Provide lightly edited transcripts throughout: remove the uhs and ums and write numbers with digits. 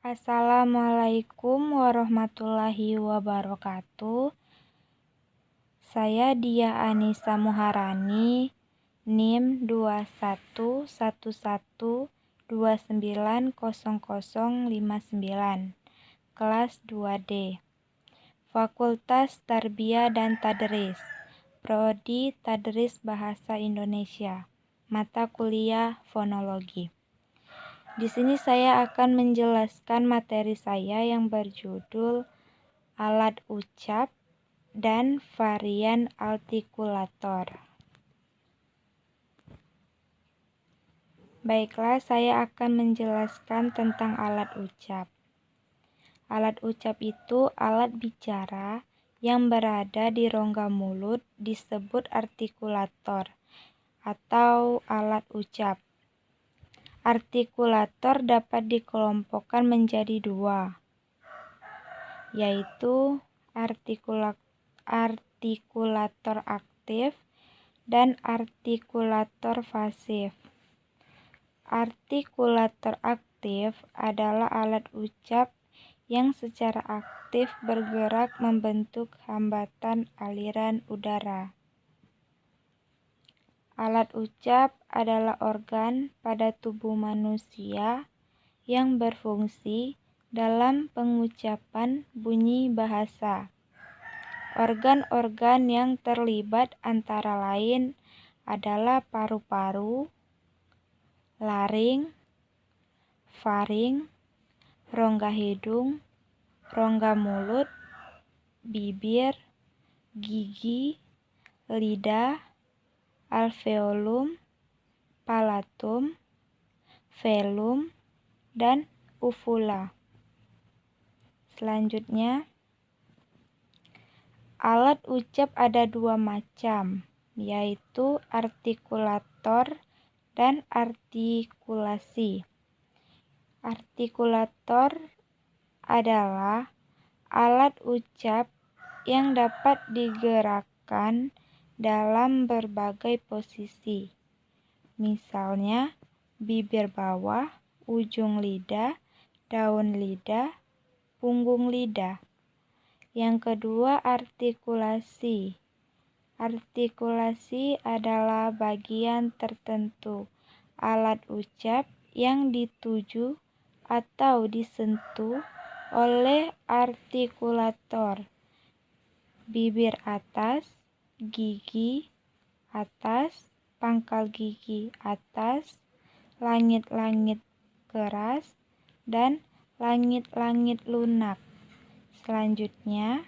Assalamualaikum warahmatullahi wabarakatuh. Saya Diah Anissa Muharani, NIM 2111290059, kelas 2D. Fakultas Tarbiyah dan Tadris, Prodi Tadris Bahasa Indonesia, mata kuliah Fonologi. Di sini saya akan menjelaskan materi saya yang berjudul alat ucap dan varian artikulator. Baiklah, saya akan menjelaskan tentang alat ucap. Alat ucap itu alat bicara yang berada di rongga mulut disebut artikulator atau alat ucap. Artikulator dapat dikelompokkan menjadi dua, yaitu artikulator aktif dan artikulator pasif. Artikulator aktif adalah alat ucap yang secara aktif bergerak membentuk hambatan aliran udara. Alat ucap adalah organ pada tubuh manusia yang berfungsi dalam pengucapan bunyi bahasa. Organ-organ yang terlibat antara lain adalah paru-paru, laring, faring, rongga hidung, rongga mulut, bibir, gigi, lidah, alveolum, palatum, velum, dan uvula. Selanjutnya, alat ucap ada dua macam, yaitu artikulator dan artikulasi. Artikulator adalah alat ucap yang dapat digerakkan dalam berbagai posisi. Misalnya, bibir bawah, ujung lidah, daun lidah, punggung lidah. Yang kedua, artikulasi. Artikulasi adalah bagian tertentu alat ucap yang dituju atau disentuh oleh artikulator. Bibir atas, gigi atas, pangkal gigi atas, langit-langit keras, dan langit-langit lunak. Selanjutnya,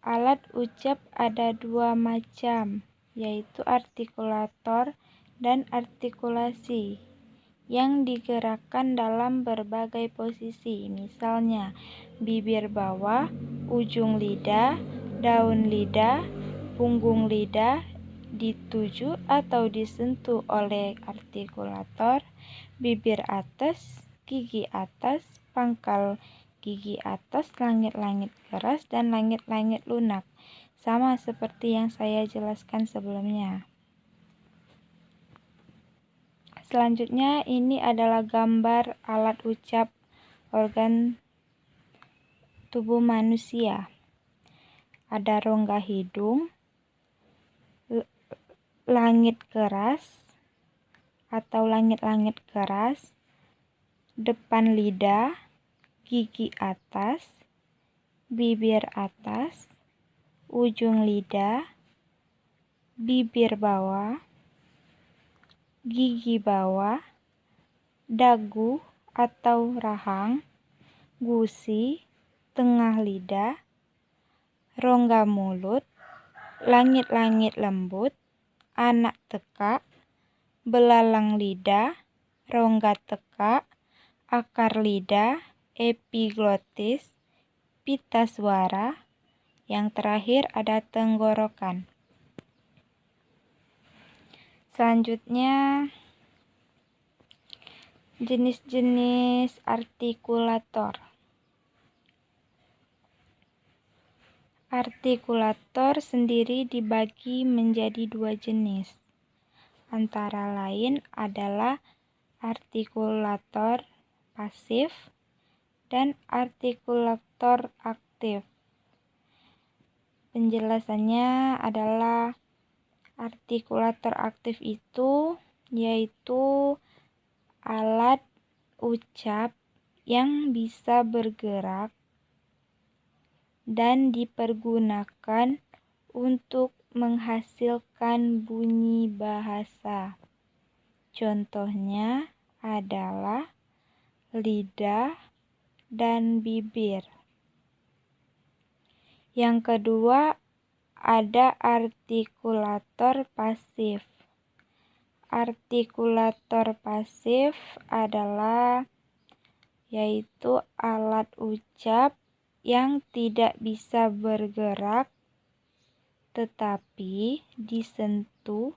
alat ucap ada dua macam, yaitu artikulator dan artikulasi yang digerakkan dalam berbagai posisi. Misalnya, bibir bawah, ujung lidah, daun lidah, punggung lidah dituju atau disentuh oleh artikulator, bibir atas, gigi atas, pangkal gigi atas, langit-langit keras, dan langit-langit lunak. Sama seperti yang saya jelaskan sebelumnya. Selanjutnya, ini adalah gambar alat ucap organ tubuh manusia. Ada rongga hidung, langit keras atau langit-langit keras, depan lidah, gigi atas, bibir atas, ujung lidah, bibir bawah, gigi bawah, dagu atau rahang, gusi, tengah lidah, rongga mulut, langit-langit lembut, anak tekak, belalang lidah, rongga tekak, akar lidah, epiglotis, pita suara. Yang terakhir ada tenggorokan. Selanjutnya, jenis-jenis artikulator. Artikulator sendiri dibagi menjadi dua jenis. Antara lain adalah artikulator pasif, dan artikulator aktif. Penjelasannya adalah artikulator aktif itu yaitu alat ucap yang bisa bergerak dan dipergunakan untuk menghasilkan bunyi bahasa. Contohnya adalah lidah dan bibir. Yang kedua, ada artikulator pasif. Artikulator pasif adalah yaitu alat ucap yang tidak bisa bergerak tetapi disentuh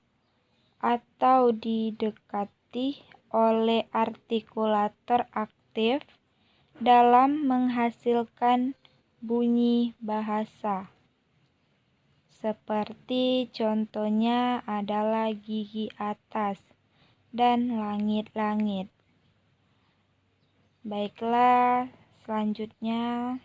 atau didekati oleh artikulator aktif dalam menghasilkan bunyi bahasa. Seperti contohnya adalah gigi atas dan langit-langit. Baiklah, selanjutnya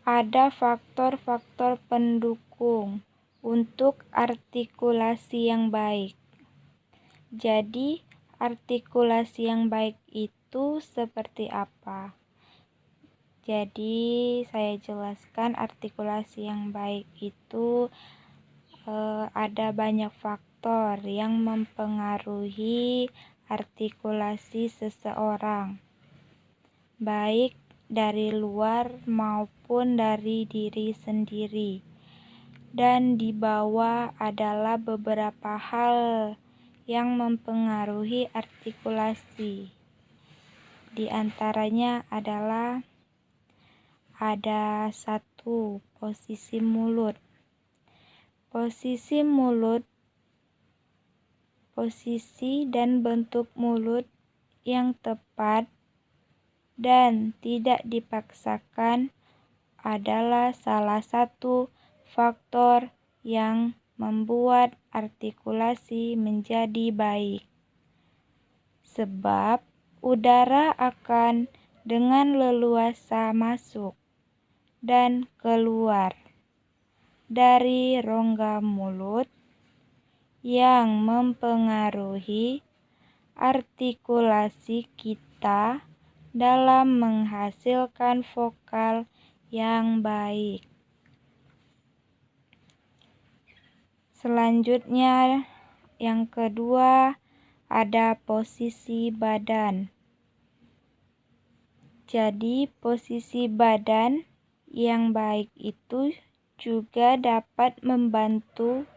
ada faktor-faktor pendukung untuk artikulasi yang baik. Jadi, artikulasi yang baik itu seperti apa? Jadi, saya jelaskan artikulasi yang baik itu ada banyak faktor yang mempengaruhi artikulasi seseorang, baik dari luar maupun dari diri sendiri. Dan di bawah adalah beberapa hal yang mempengaruhi artikulasi. Di antaranya adalah ada 1, posisi mulut. Posisi dan bentuk mulut yang tepat dan tidak dipaksakan adalah salah satu faktor yang membuat artikulasi menjadi baik. Sebab udara akan dengan leluasa masuk dan keluar dari rongga mulut yang mempengaruhi artikulasi kita dalam menghasilkan vokal yang baik. Selanjutnya, yang kedua ada posisi badan. Jadi, posisi badan yang baik itu juga dapat membantu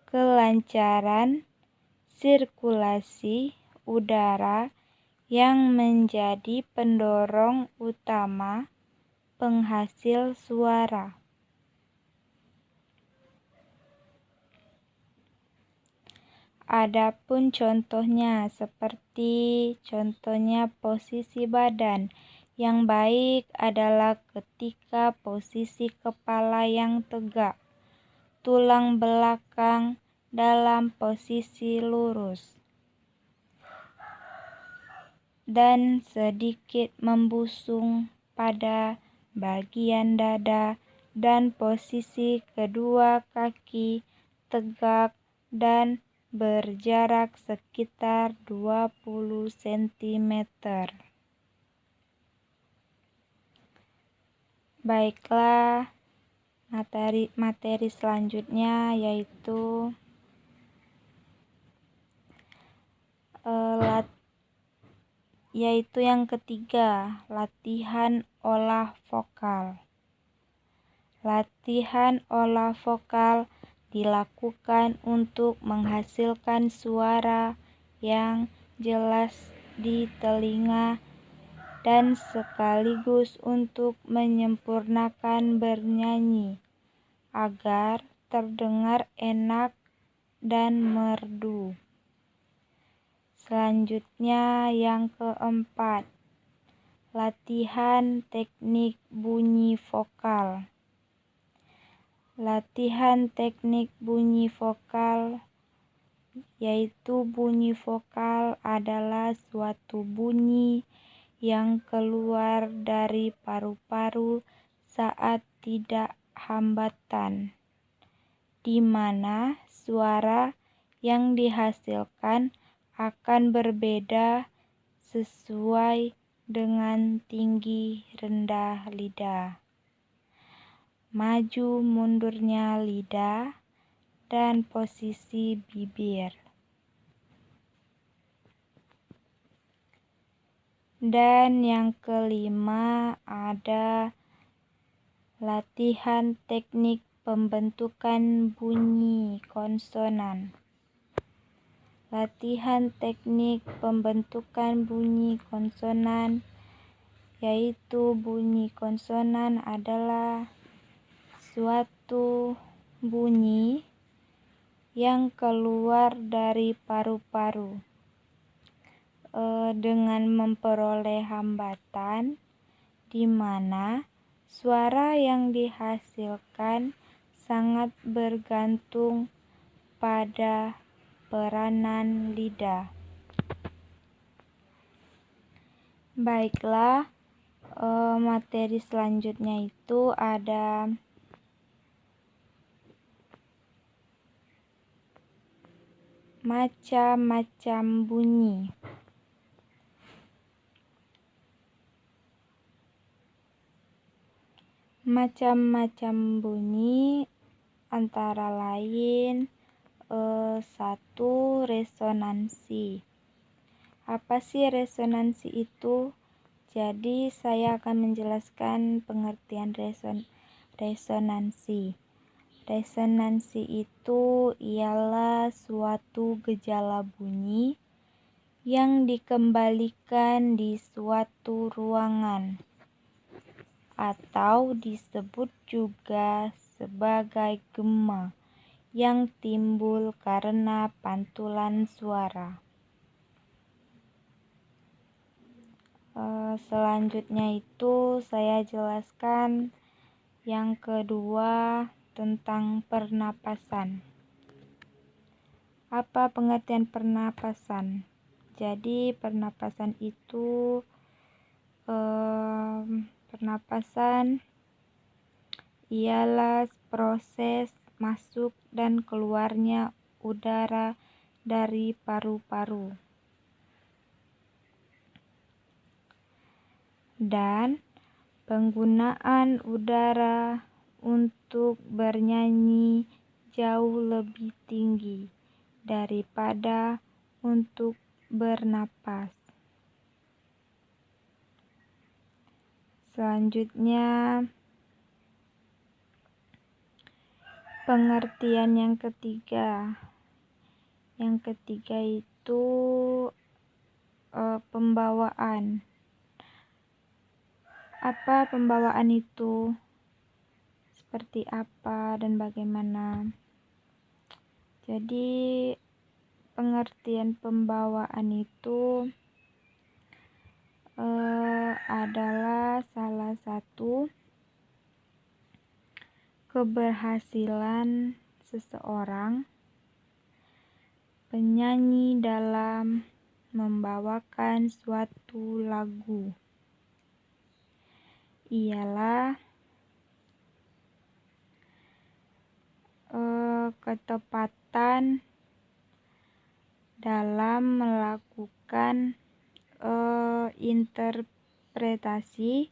kelancaran sirkulasi udara yang menjadi pendorong utama penghasil suara. Adapun contohnya seperti contohnya posisi badan yang baik adalah ketika posisi kepala yang tegak, tulang belakang dalam posisi lurus, dan sedikit membusung pada bagian dada, dan posisi kedua kaki tegak dan berjarak sekitar 20 cm. Baiklah, materi selanjutnya yaitu yang ketiga, latihan olah vokal. Latihan olah vokal dilakukan untuk menghasilkan suara yang jelas di telinga dan sekaligus untuk menyempurnakan bernyanyi agar terdengar enak dan merdu. Selanjutnya yang keempat, latihan teknik bunyi vokal. Latihan teknik bunyi vokal yaitu bunyi vokal adalah suatu bunyi yang keluar dari paru-paru saat tidak hambatan, di mana suara yang dihasilkan akan berbeda sesuai dengan tinggi rendah lidah, maju mundurnya lidah, dan posisi bibir. Dan yang kelima ada latihan teknik pembentukan bunyi konsonan. Latihan teknik pembentukan bunyi konsonan, yaitu bunyi konsonan adalah suatu bunyi yang keluar dari paru-paru dengan memperoleh hambatan, di mana suara yang dihasilkan sangat bergantung pada peranan lidah. Baiklah, materi selanjutnya itu ada macam-macam bunyi. Macam-macam bunyi antara lain 1. Resonansi. Apa sih resonansi itu? Jadi saya akan menjelaskan pengertian resonansi. Resonansi itu ialah suatu gejala bunyi yang dikembalikan di suatu ruangan, atau disebut juga sebagai gema yang timbul karena pantulan suara. Selanjutnya itu saya jelaskan yang kedua tentang pernapasan. Apa pengertian pernapasan? Jadi pernapasan itu pernapasan ialah proses masuk dan keluarnya udara dari paru-paru. Dan penggunaan udara untuk bernyanyi jauh lebih tinggi daripada untuk bernapas. Selanjutnya, pengertian yang ketiga. Yang ketiga itu pembawaan. Apa pembawaan itu? Seperti apa dan bagaimana? Jadi pengertian pembawaan itu adalah salah satu keberhasilan seseorang penyanyi dalam membawakan suatu lagu. Ialah ketepatan dalam melakukan interpretasi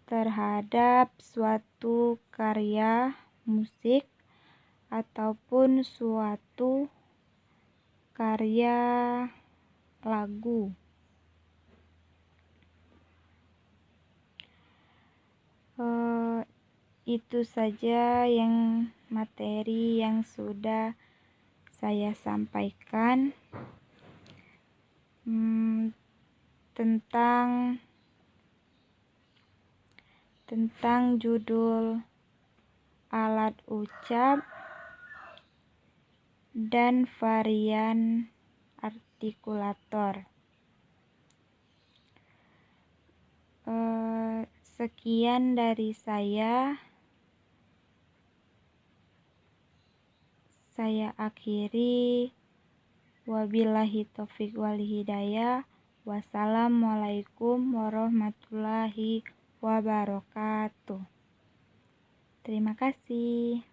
terhadap suatu karya musik ataupun suatu karya lagu. Itu saja yang materi yang sudah saya sampaikan tentang judul alat ucap dan varian artikulator. Sekian dari saya. Saya akhiri. Wabillahi taufik wal hidayah. Wassalamualaikum warahmatullahi wabarakatuh. Terima kasih.